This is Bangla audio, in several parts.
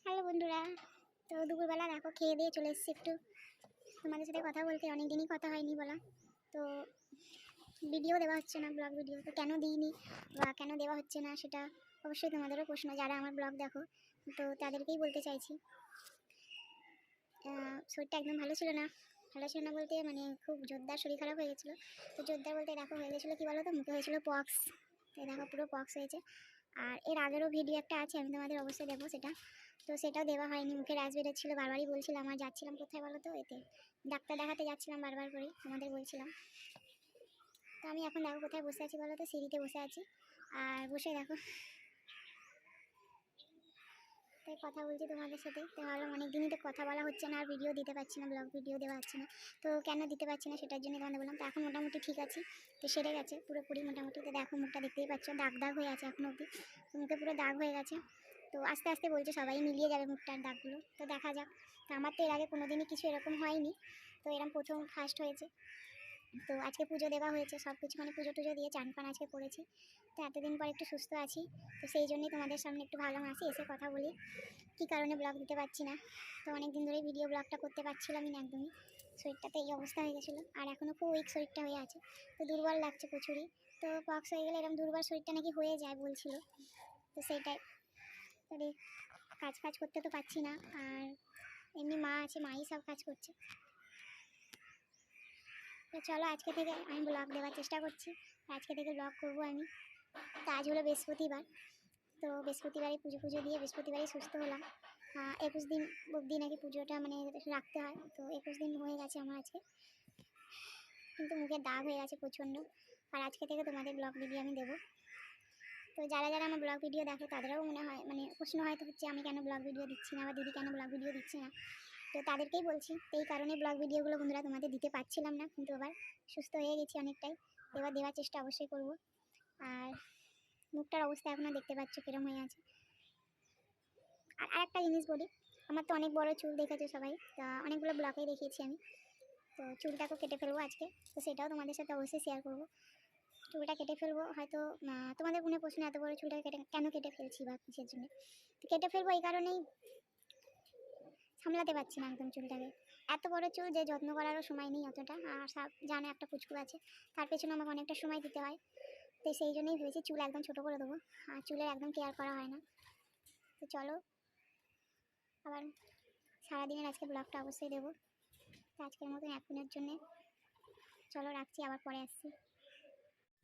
হ্যালো বন্ধুরা, তো দুপুরবেলা দেখো খেয়ে দিয়ে চলে এসেছি একটু তোমাদের সাথে কথা বলতে। অনেক দিনই কথা হয়নি বলা, তো ভিডিও দেওয়া হচ্ছে না, ব্লগ ভিডিও। তো কেন দিইনি বা কেন দেওয়া হচ্ছে না সেটা অবশ্যই তোমাদেরও প্রশ্ন, যারা আমার ব্লগ দেখো। তো তাদেরকেই বলতে চাইছি, শরীরটা একদম ভালো ছিল না। ভালো ছিল না বলতে মানে খুব জোরদার শরীর খারাপ হয়ে গেছিলো। তো জোরদার বলতে দেখো হয়ে গেছিলো কী বলো তো, মুখে হয়েছিল পক্স। তো দেখো পুরো পক্স হয়েছে। আর এর আগেরও ভিডিও একটা আছে, আমি তোমাদের অবশ্যই দেবো সেটা। তো সেটাও দেওয়া হয়নি, মুখে র্যাশ বেরোচ্ছিলো, বারবারই বলছিলাম। আর যাচ্ছিলাম কোথায় বলো তো, এতে ডাক্তার দেখাতে যাচ্ছিলাম বারবার করেই, তোমাদের বলছিলাম। তো আমি এখন দেখো কোথায় বসে আছি বলো তো, সিঁড়িতে বসে আছি। আর বসে দেখো তাই কথা বলছি তোমাদের সাথে। তো ভাবলাম অনেক দিনই তো কথা বলা হচ্ছে না, আর ভিডিও দিতে পারছি না, ব্লগ ভিডিও দেওয়া হচ্ছে না। তো কেন দিতে পারছি না সেটার জন্য তোমাদের বললাম। তো এখন মোটামুটি ঠিক আছে, তো সেরে গেছে পুরোপুরি মোটামুটি। তো দেখো মুখটা দেখতেই পাচ্ছ, দাগ দাগ হয়ে আছে এখনো অবধি, তো মুখে পুরো দাগ হয়ে গেছে। তো আস্তে আস্তে বলছে সবাই মিলিয়ে যাবে মুখটার দাগগুলো, তো দেখা যাক। তো আমার তো এর আগে কোনোদিনই কিছু এরকম হয়নি, তো এরকম প্রথম ফার্স্ট হয়েছে। তো আজকে পুজো দেওয়া হয়েছে, সব কিছু মানে পুজো টুজো দিয়ে চান পান আজকে করেছি। তো এতদিন পর একটু সুস্থ আছি, তো সেই জন্যই তোমাদের সামনে একটু ভালো আসি, এসে কথা বলি কী কারণে ব্লগ দিতে পারছি না। তো অনেক দিন ধরে ভিডিও ব্লগটা করতে পারছিলামই না একদমই, শরীরটাতে এই অবস্থা হয়ে গেছিলো। আর এখনও খুব উইক শরীরটা হয়ে আছে, তো দুর্বল লাগছে প্রচুরই। তো পক্স হয়ে গেলে এরকম দুর্বল শরীরটা নাকি হয়ে যায় বলছিল, তো সেইটাই। তবে কাজ করতে তো পারছি না, আর এমনি মা আছে, মাই সব কাজ করছে। তো চলো আজকে থেকে আমি ব্লগ দেওয়ার চেষ্টা করছি, আজকে থেকে ব্লগ করবো আমি। তো আজ হলো বৃহস্পতিবার, তো বৃহস্পতিবারই পুজো দিয়ে বৃহস্পতিবারই সুস্থ হলাম। 21 দিন অবধি নাকি পুজোটা মানে রাখতে হয়, তো 21 দিন হয়ে গেছে আমার আজকে, কিন্তু মুখে দাগ হয়ে গেছে প্রচণ্ড। আর আজকে থেকে তোমাদের ব্লগ ভিডিও আমি দেবো। তো যারা যারা আমার ব্লগ ভিডিও দেখে তাদেরও মনে হয় মানে প্রশ্ন হয়তো হচ্ছে আমি কেন ব্লগ ভিডিও দিচ্ছি না, বা দিদি কেন ব্লগ ভিডিও দিচ্ছে না। তো তাদেরকেই বলছি, এই কারণে ব্লগ ভিডিওগুলো বন্ধুরা তোমাদের দিতে পারছিলাম না, কিন্তু আবার সুস্থ হয়ে গেছি অনেকটাই, এবার দেওয়ার চেষ্টা অবশ্যই করব। আর মুখটার অবস্থা এখনও দেখতে পাচ্ছ কিরম হয়ে আছে। আর আরেকটা জিনিস বলি, আমার তো অনেক বড় চুল দেখেছো সবাই, তা অনেকগুলো ব্লগেই দেখিয়েছি আমি। তো চুলটাকেও কেটে ফেলবো আজকে, তো সেটাও তোমাদের সাথে অবশ্যই শেয়ার করবো। চুলটা কেটে ফেলবো হয়তো, তোমাদের মনে প্রশ্ন এত বড় চুলটা কেন কেটে ফেলছি বা কিসের জন্য। তো কেটে ফেলবো এই কারণেই, সামলাতে পারছি না একদম চুলটাকে। এত বড় চুল যে যত্ন করারও সময় নেই অতটা, আর সব জানে একটা কুচকু আছে, তার পেছনে আমাকে অনেকটা সময় দিতে হয়। তো সেই জন্যই ভেবেছি চুল একদম ছোটো করে দেবো, আর চুলের একদম কেয়ার করা হয় না। তো চলো আবার সারাদিনের আজকে ব্লগটা অবশ্যই দেবো। তো আজকের মতন এখনের জন্যে চলো রাখছি, আবার পরে আসছি।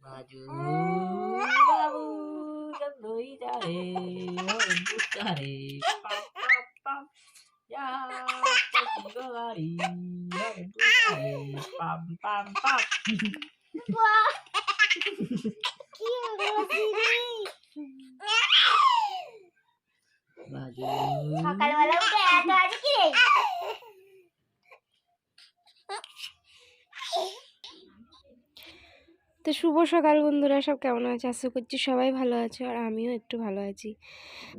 বাজু বাবু লই যা রে বুঝা রে পাপ পাপ পাপ যা তো গাড়ি বুঝা রে পাম পাম পাপ কি বলছিস বাজু সকালবেলা উঠে এত আছে কি রে? তো শুভ সকাল বন্ধুরা, সব কেমন আছে? আশা করছি সবাই ভালো আছে, আর আমিও একটু ভালো আছি।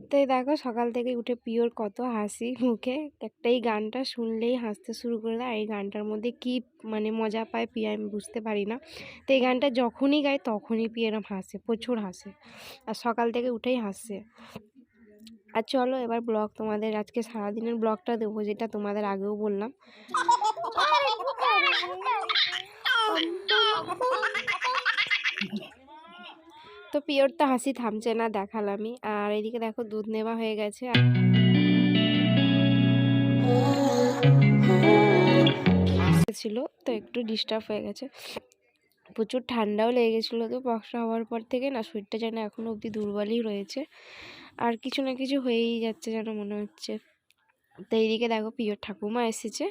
তো এই দেখো সকাল থেকে উঠে পিওর কত হাসি মুখে, একটাই গানটা শুনলেই হাসতে শুরু করে দেয়। আর এই গানটার মধ্যে কি মানে মজা পায় পিয়া আমি বুঝতে পারি না। তো এই গানটা যখনই গায় তখনই পিয়া এরম হাসে, প্রচুর হাসে, আর সকাল থেকে উঠেই হাসছে। আর চলো এবার ব্লগ তোমাদের আজকে সারাদিনের ব্লগটা দেবো, যেটা তোমাদের আগেও বললাম। তো পিওর তো হাসি থামছে না, দেখালামই। আর এদিকে দেখো দুধ নেওয়া হয়ে গেছে, ছিল তো একটু ডিস্টার্ব হয়ে গেছে, প্রচুর ঠান্ডাও লেগে গেছিলো। তো বক্সা হওয়ার পর থেকে না শরীরটা যেন এখনও অবধি দুর্বলই রয়েছে, আর কিছু না কিছু হয়েই যাচ্ছে যেন মনে হচ্ছে। তো এইদিকে দেখো পিওর ঠাকুমা এসেছে,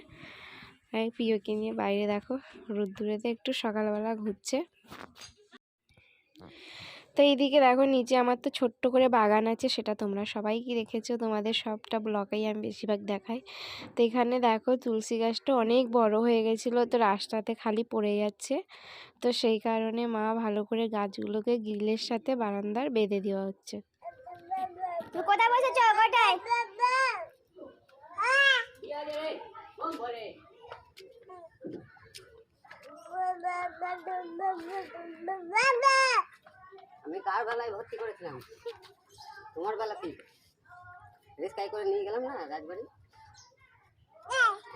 আর পিওকে নিয়ে বাইরে দেখো রোদ্দুরেতে একটু সকালবেলা ঘুরছে। তো এইদিকে দেখো নিচে আমার তো ছোট্ট করে বাগান আছে, সেটা তোমরা সবাই কি দেখেছো, তোমাদের সবটা ব্লগেই আমি বেশিরভাগ দেখাই। তো এখানে দেখো তুলসী গাছটা অনেক বড় হয়ে গেছিলো, তো রাস্তাতে খালি পড়ে যাচ্ছে। তো সেই কারণে মা ভালো করে গাছগুলোকে গ্রিলের সাথে বারান্দার বেঁধে দেওয়া হচ্ছে। তুই কোথায় বসেছ? কোথায়? আমি কার বেলায় ভর্তি করেছিলাম, তোমার বেলা কি? রিস্কাই করে নিয়ে গেলাম না রাজবাড়ি।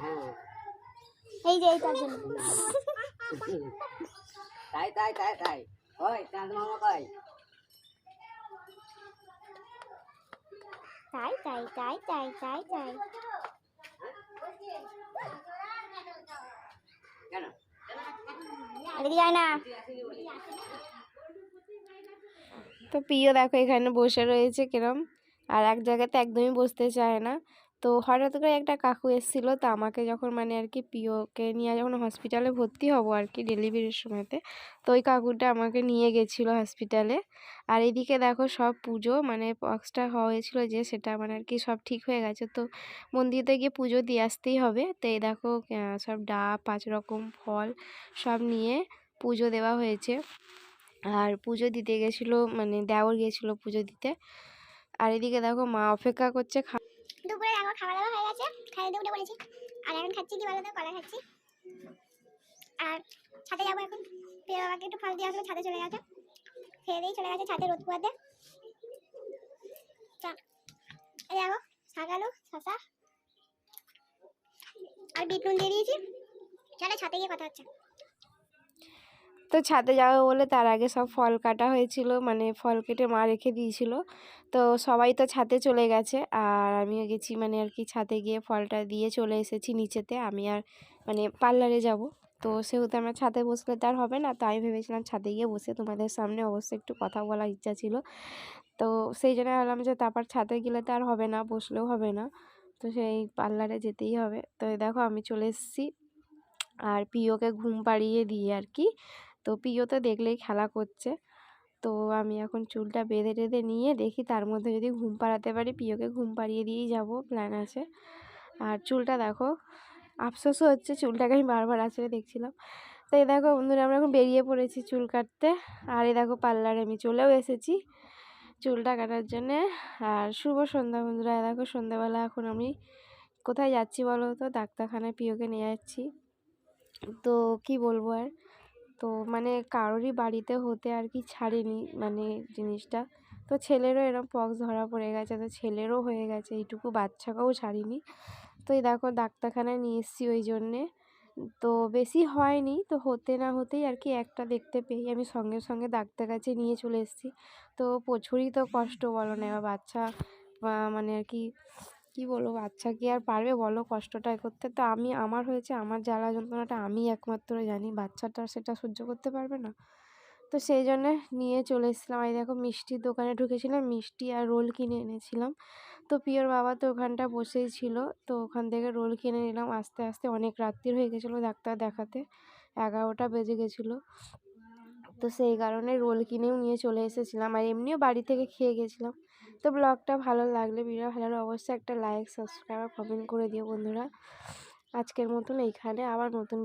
হ্যাঁ এই যে এই তার জন্য তাই তাই তাই তাই ওই চাঁদ মামা কই? তাই তাই তাই তাই তাই তাই কেন এদিকে যায় না। তো প্রিয় দেখো এখানে বসে রয়েছে কিরম, আর এক জায়গাতে একদমই বসতে চায় না। তো হঠাৎ করে একটা কাকু এসেছিলো, তো আমাকে যখন মানে আর কি প্রিয়কে নিয়ে যখন হসপিটালে ভর্তি হব আর কি ডেলিভারির সময়তে, তো ওই কাকুটা আমাকে নিয়ে গেছিলো হসপিটালে। আর এদিকে দেখো সব পুজো মানে পক্সটা হয়েছিল যে সেটা মানে আর কি সব ঠিক হয়ে গেছে। তো মন্দিরে গিয়ে পুজো দিয়ে আসতেই হবে। তো এই দেখো সব ডাব 5 রকম ফল সব নিয়ে পুজো দেওয়া হয়েছে। আর পুজো দিতে গেছিলো মানে দেওর গেছিলো পুজো দিতে। আর এদিকে দেখো মা অপেক্ষা করছে দুপুরে আমার খাওয়া দাওয়া হয়ে গেছে, খাইয়ে দিয়ে উঠে পড়েছি। আর এখন খাচ্ছি কি বলো তো, কলা খাচ্ছি। আর ছাদে যাবো এখন, প্রিয় বাবাকে একটু ফল দিয়ে আসলে ছাদে চলে গেছে, খেয়ে দিয়েই চলে গেছে ছাদে রোদ পোয়াতে। এই দেখো শাক আলু শশা আর বিট নুন দিয়ে দিয়েছি। চলে ছাদে গিয়ে কথা হচ্ছে। তো ছাদে যাবো বলে তার আগে সব ফল কাটা হয়েছিল, মানে ফল কেটে মা রেখে দিয়েছিল। তো সবাই তো ছাদে চলে গেছে, আর আমিও গেছি মানে আর কি ছাদে গিয়ে ফলটা দিয়ে চলে এসেছি নিচেতে। আমি আর মানে পার্লারে যাব, তো সেহেতু আমার ছাদে বসলে তো আর হবে না। তো আমি ভেবেছিলাম ছাদে গিয়ে বসে তোমাদের সামনে অবশ্যই একটু কথা বলার ইচ্ছা ছিল। তো সেই জন্য ভাবলাম যে তারপর ছাদে গেলে তো আর হবে না, বসলেও হবে না, তো সেই পার্লারে যেতেই হবে। তো এই দেখো আমি চলে এসেছি আর প্রিয়কে ঘুম পাড়িয়ে দিয়ে আর কি। তো প্রিয় তো দেখলেই খেলা করছে। তো আমি এখন চুলটা বেঁধে টেঁধে নিয়ে দেখি তার মধ্যে যদি ঘুম পাড়াতে পারি, প্রিয়কে ঘুম পাড়িয়ে দিয়েই যাব, প্ল্যান আছে। আর চুলটা দেখো আফসোসও হচ্ছে, চুলটাকে আমি বারবার আঁচড়ে দেখছিলাম। তো এই দেখো বন্ধুরা আমরা এখন বেরিয়ে পড়েছি চুল কাটতে। আর এই দেখো পার্লারে আমি চলেও এসেছি চুলটা কাটার জন্যে। আর শুভ সন্ধ্যা বন্ধুরা। দেখো সন্ধ্যাবেলা এখন আমি কোথায় যাচ্ছি বলো তো, ডাক্তারখানায় প্রিয়কে নিয়ে যাচ্ছি। তো কি বলবো আর, তো মানে কারোরই বাড়িতে হতে আর কি ছাড়েনি মানে জিনিসটা। তো ছেলেরও এরকম পক্স ধরা পড়ে গেছে, তো ছেলেরও হয়ে গেছে, এইটুকু বাচ্চাকেও ছাড়িনি। তো এই দেখো ডাক্তারখানায় নিয়ে এসেছি ওই জন্যে। তো বেশি হয়নি, তো হতে না হতেই আর কি একটা দেখতে পেয়ে আমি সঙ্গে সঙ্গে ডাক্তার কাছে নিয়ে চলে এসেছি। তো প্রচুরই তো কষ্ট বলো না, এবার বাচ্চা মানে আর কি কী বলবো, বাচ্চা কি আর পারবে বলো কষ্টটা করতে। তো আমি আমার হয়েছে, আমার জ্বালা যন্ত্রণাটা আমি একমাত্র জানি, বাচ্চাটা সেটা সহ্য করতে পারবে না। তো সেই জন্যে নিয়ে চলে এসেছিলাম। এই দেখো মিষ্টির দোকানে ঢুকেছিলাম, মিষ্টি আর রোল কিনে এনেছিলাম। তো প্রিয়র বাবা তো ওখানটা বসেই ছিল, তো ওখান থেকে রোল কিনে নিলাম। আস্তে আস্তে অনেক রাত্রির হয়ে গেছিলো ডাক্তার দেখাতে, 11টা বেজে গেছিলো। তো সেই কারণে রোল কিনেও নিয়ে চলে এসেছিলাম, আর এমনিও বাড়ি থেকে খেয়ে গেছিলাম। তো ব্লগটা ভালো লাগলে, ভিডিও ভালো লাগলে অবশ্যই একটা লাইক সাবস্ক্রাইব আর কমেন্ট করে দিও বন্ধুরা। আজকের মতন এইখানে, আবার নতুন